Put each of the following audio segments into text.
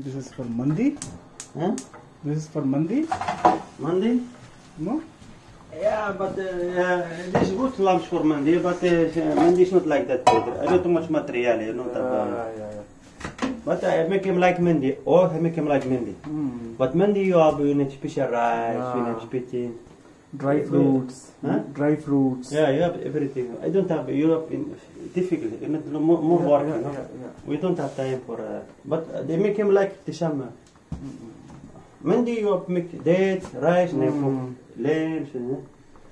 This is for mandi. Huh? This is for mandi. Mandi? No? Yeah, but this is good lamps for mandi, but mandi is not like that. I don't too much material, you know. But I make him like mandi, or I make him like mandi. But mandi you need special rice, you need special dry fruits. Huh? Dry fruits. Yeah, you have everything. I don't have Europe in difficult, you know, more work, you know. We don't have time for, but they make him like the summer. Mandi you make date, rice, lamps.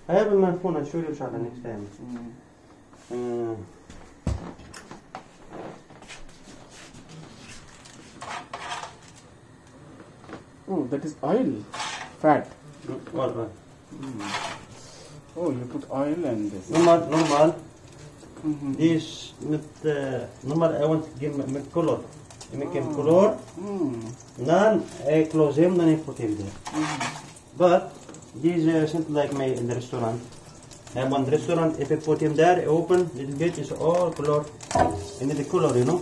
I have in my phone. I'll show you inshallah next time. Oh, that is oil, fat. What? Oh, you put oil and this. Normal. This not normal. I want to give him color. I make him color. Then I close him. Then I put him there. But this something like my in the restaurant. I have one restaurant. If I put him there, I open little bit. It's all color. I need the color, you know.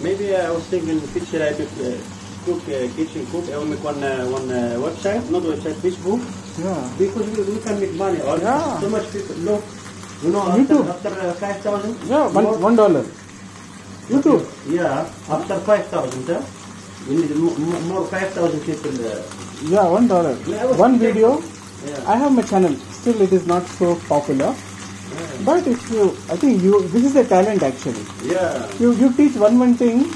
Maybe I was thinking in the future I could cook, kitchen cook. I will make one website, not website, Facebook. Yeah. Because we can make money. Or so much people. Look, you know, after 5,000. Yeah, $1. YouTube. Yeah, after 5,000, we need more 5,000 people. Yeah, $1. One video. Yeah. I have my channel. Still, it is not so popular. But if you, I think this is a talent actually. Yeah. You teach one thing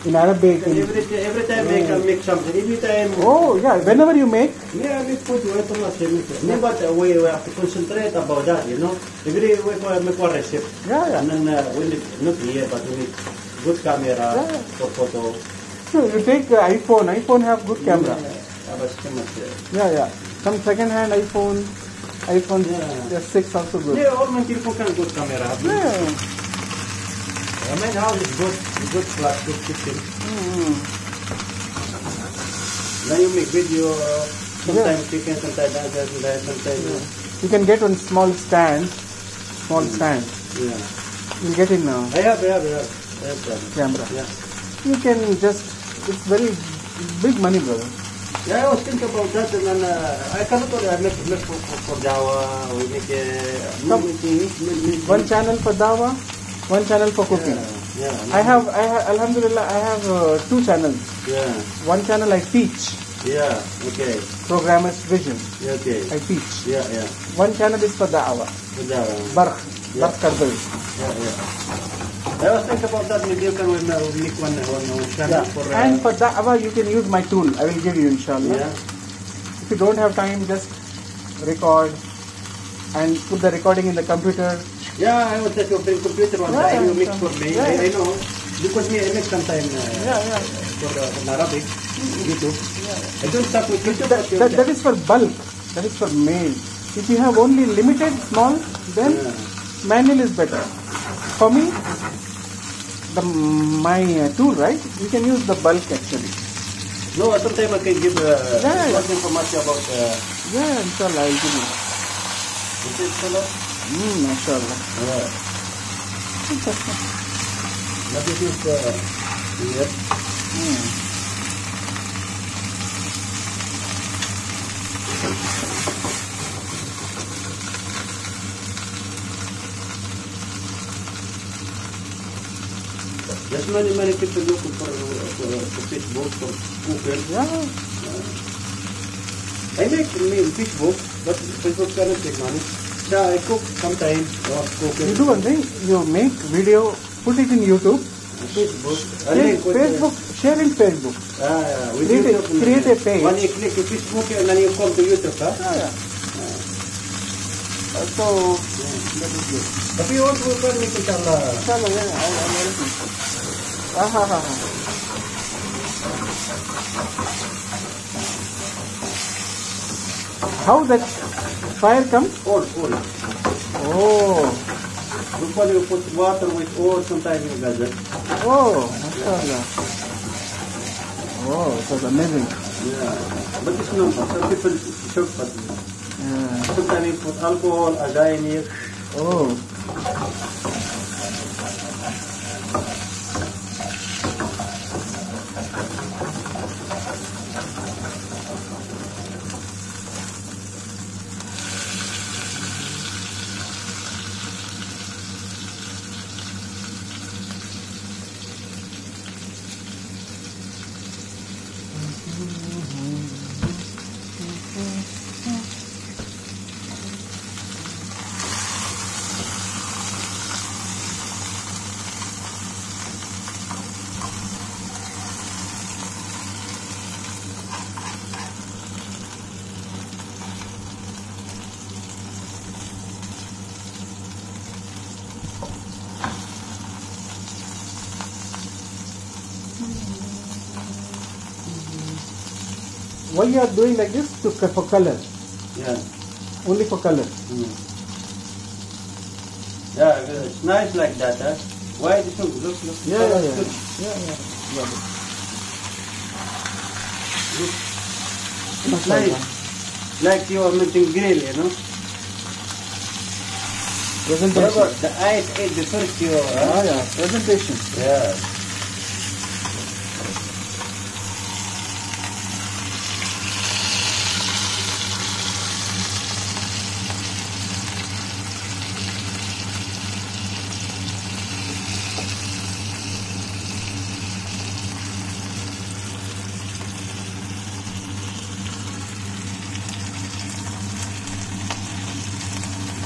in Arabic. Every time I can make something. Every time. Oh yeah, whenever you make. Yeah, we put way too much. But we have to concentrate about that, you know. Every week we make one recipe. Yeah. And then we need, not here, but we need good camera for photo. So you take iPhone. iPhone have good camera. Yeah. Some second-hand iPhone 6 also good. Yeah, all my people can good camera. Yeah. I mean, house is good flat, good kitchen. Then you make video, sometimes chicken, sometimes that, sometimes. You can get one small stand. Yeah. You get in now. I have Camera. Yeah. You can just, it's very big money, brother. Yeah, I was thinking about that, and then I cannot make for Java. We make one channel for Dawa, one channel for cooking. Yeah. I have, Alhamdulillah, I have 2 channels. Yeah. One channel I teach. Yeah. Okay. Programmer's Vision. Yeah, okay. I teach. Yeah. One channel is for Dawa. For Java. Bark Karbal. Yeah. I was thinking about that. Maybe you can make one channel for. And for Da'wah, you can use my tool. I will give you, inshallah. Yeah. If you don't have time, just record and put the recording in the computer. Yeah, I was to bring computer one time. You mix for me. Yeah. I know because me I make sometime for Arabic YouTube. I don't start with YouTube. That is for bulk. That is for mail. If you have only limited small, then manual is better. For me, my tool, right? You can use the bulk actually. No, sometimes I can give much information about. Yeah, inshallah, I'll give you. Is it inshallah? Mashallah. Yeah. But this is here. There's many people looking for Facebook, for Google. Yeah. I make Facebook, but Facebook cannot take money. So I cook sometimes or cook. You do one thing, you make video, put it in YouTube, Facebook. A link with Facebook, share in Facebook. with Create YouTube. create a page. When you click Facebook and then you come to YouTube, huh? Yeah. So, that is good. Tapi you want to open it, inshallah. Inshallah, yeah, I'll listen. Aha. How that fire comes? Oil. Oh, Before you put water with oil, sometimes you gather. oh, mashallah. Oh, it was amazing. Yeah. But it's not. Some people shortcut. Yeah. Sometimes you put alcohol, again here. Oh. Why you are doing like this? For color. Yeah. Only for color. Yeah, it's nice like that, huh? Why this one? Look. Yeah. Good. Yeah. Look. It's nice. Like you are making grill, you know? Presentation. Remember, the eyes ate the first you, huh? Yeah. Presentation. Yeah.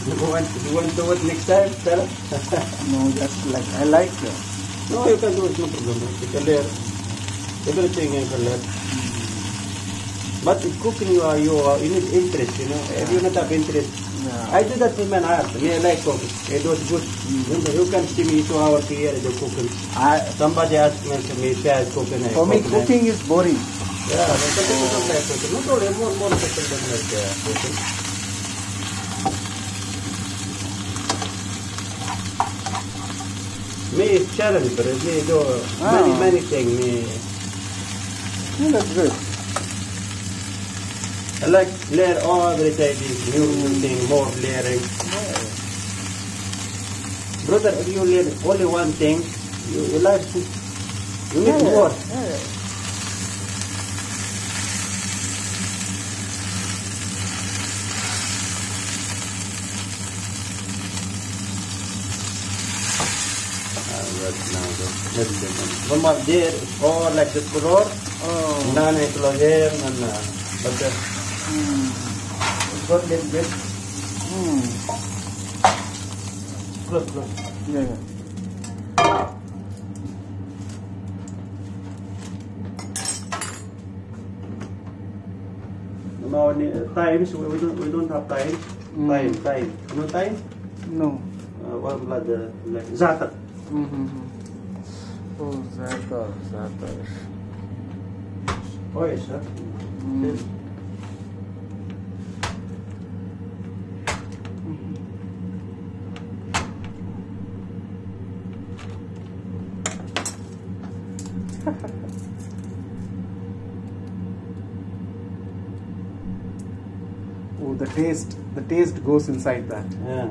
You want to do it next time, Sarah? No, just like I like. No, you can do it, no problem. You can learn everything you can learn. But in cooking, you need interest, you know. If you not have interest, Yeah. I do that with my heart. I like cooking. I do it good. You can see me 2 hours a year do cooking. Somebody asked me to me, cooking. For me, cooking is boring. Yeah, but some people don't like cooking. Not only more people don't like cooking. Me is challenge, but me do many things. Yeah, that's good. I like learn every day this new thing, more layering. Brother, if you learn only one thing, you like to, you need more. Yeah. One more there, or like the color, none closure, but got little bit. Close. Yeah. Now times we don't have time. Time. No time? No. One blood like zata. Oh, zata. Oh yes, sir. Yes. Oh, the taste goes inside that. Yeah.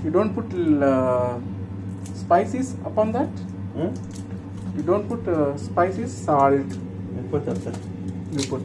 You don't put spices upon that? Hmm? You don't put spices, salt. I put up that. You put.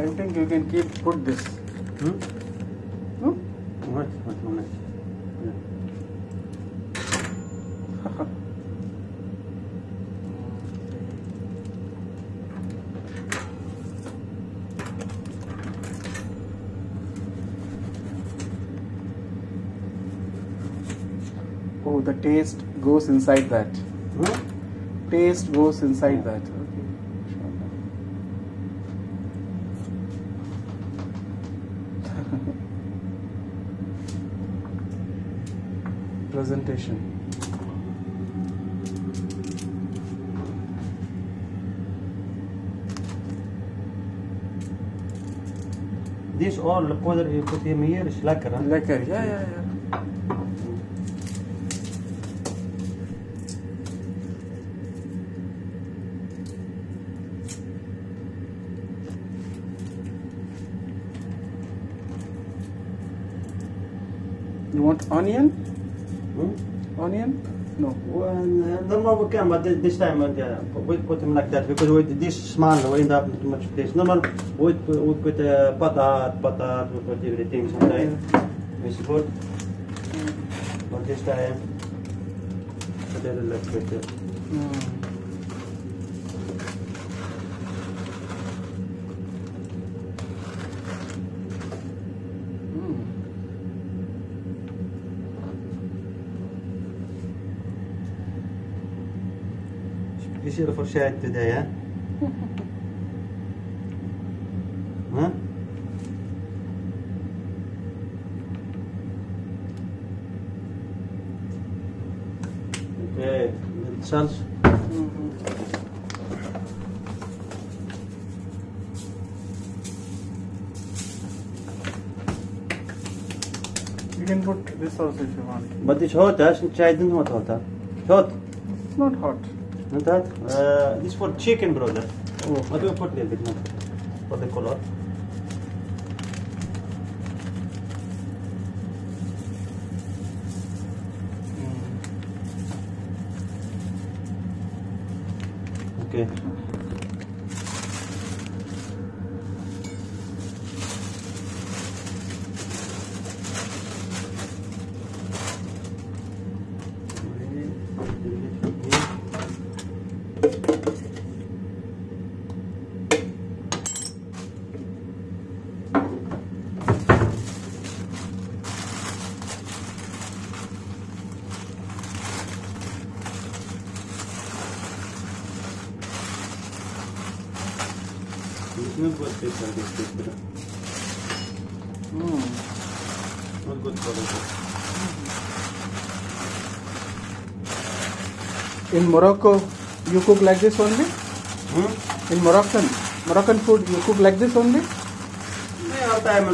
I think you can put this. No? What? One minute. Yeah. Oh, the taste goes inside that. Taste goes inside that. Okay. Presentation. This all powder you put him here is lekker, huh? Lekker, yeah. You want onion? Onion? No. Well, normal we can, but this time we put him like that because with this small we end up with too much place. Normal we put patat, we put everything sometimes. It's good. But this time put a little bit. Special for Shad today, huh? Huh? Okay, with sauce. You can put this also if you want. But it's hot, huh? Since I didn't hot, huh? It's hot. It's not hot. Not that? This for chicken, brother. Oh. What do you put a little bit more for the color? Okay. Not good paper, this paper. Not good quality. In Morocco, you cook like this only? In Moroccan food, you cook like this only? Me all time, I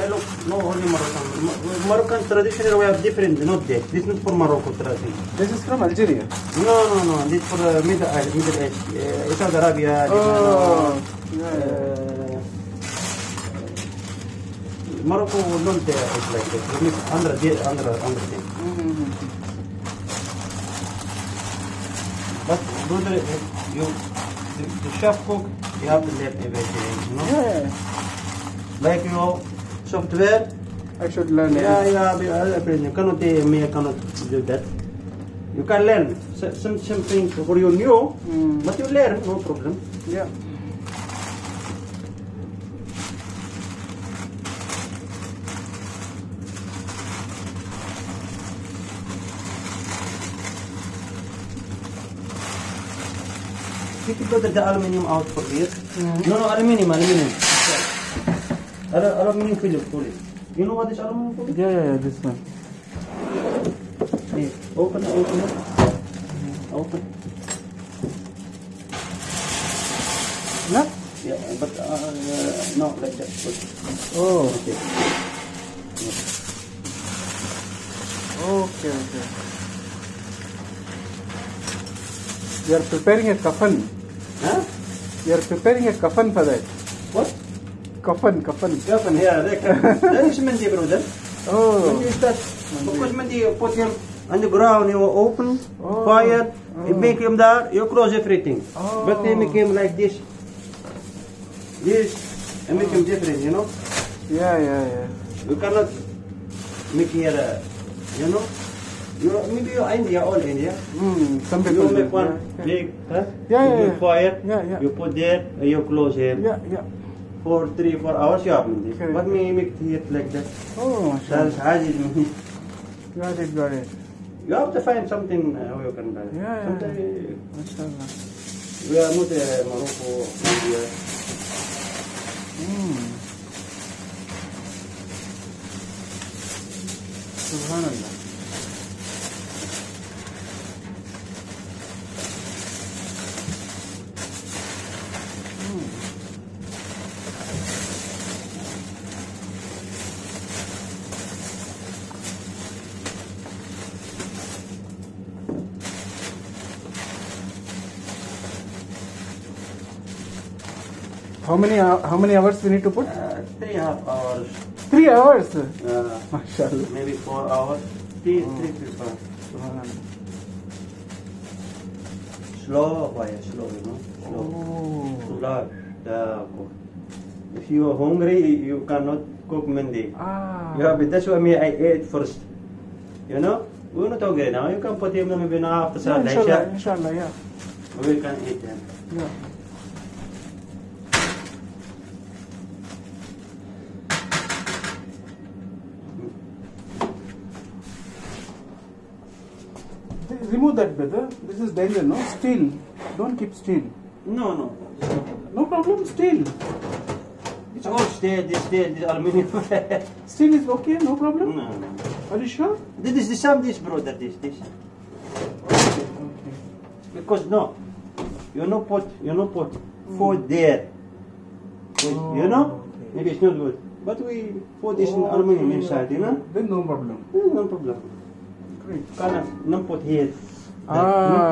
look no only Moroccan. Moroccan traditional we have different, not that. This is not for Morocco tradition. This is from Algeria. No. This for Middle East, Saudi Arabia. Morocco don't it's like that. We make under thing. But brother, the chef cook, you have to learn everything, you know. Yeah. Like software. I should learn. Yeah. You cannot me. I cannot do that. You can learn something for you new, but you learn, no problem. Yeah. You could put the aluminium out for this. No, aluminium. Aluminium foil. You know what is aluminium foil? Yeah, this one. Hey, open. Open. No? Yeah, but no, like that. Oh. Okay. Okay. You are preparing a kafan. Huh? You are preparing a kafan for that. What? Kafan. Kafan, yeah, that is mandi, brother. Oh. When you start, because mandi, you put him on the ground, you open, fire, you make him there, you close everything. But they make him like this. and make them different, you know. Yeah. You cannot make here, you know. Maybe you're India, all India. Some people You make do, one big, huh? Yeah, you yeah, make fire, yeah. you put there, and you close here. Yeah. For 3-4 hours you have it. Correct. But me make it like that. Oh, That's mashallah. Aziz. Got it. You have to find something how you can buy. Yeah. Sometimes Mashallah. we are not Morocco, India. Subhanallah. How many hours we need to put? 3.5 hours. 3 hours. Mashallah. Maybe 4 hours. 3 4. Subhanallah. Slow fire, slow, you know. Slow. Oh. Slow. If you are hungry, you cannot cook Mandi. Ah. You have it. That's why me I ate first. You know? We're not hungry now. You can put him maybe now after Salah. Inshallah, yeah. We can eat them. Yeah. Remove that, brother. This is danger, no? Steel. Don't keep steel. No. No problem, steel. It's all steel, this aluminium. Steel is okay, no problem? No. Are you sure? This is the same, this brother, this. Okay. Because no, you no put food there. You know? Okay. Maybe it's not good. But we put this in aluminium inside, you know? Then no problem. No problem. Great. Kind of, not put here. Ah.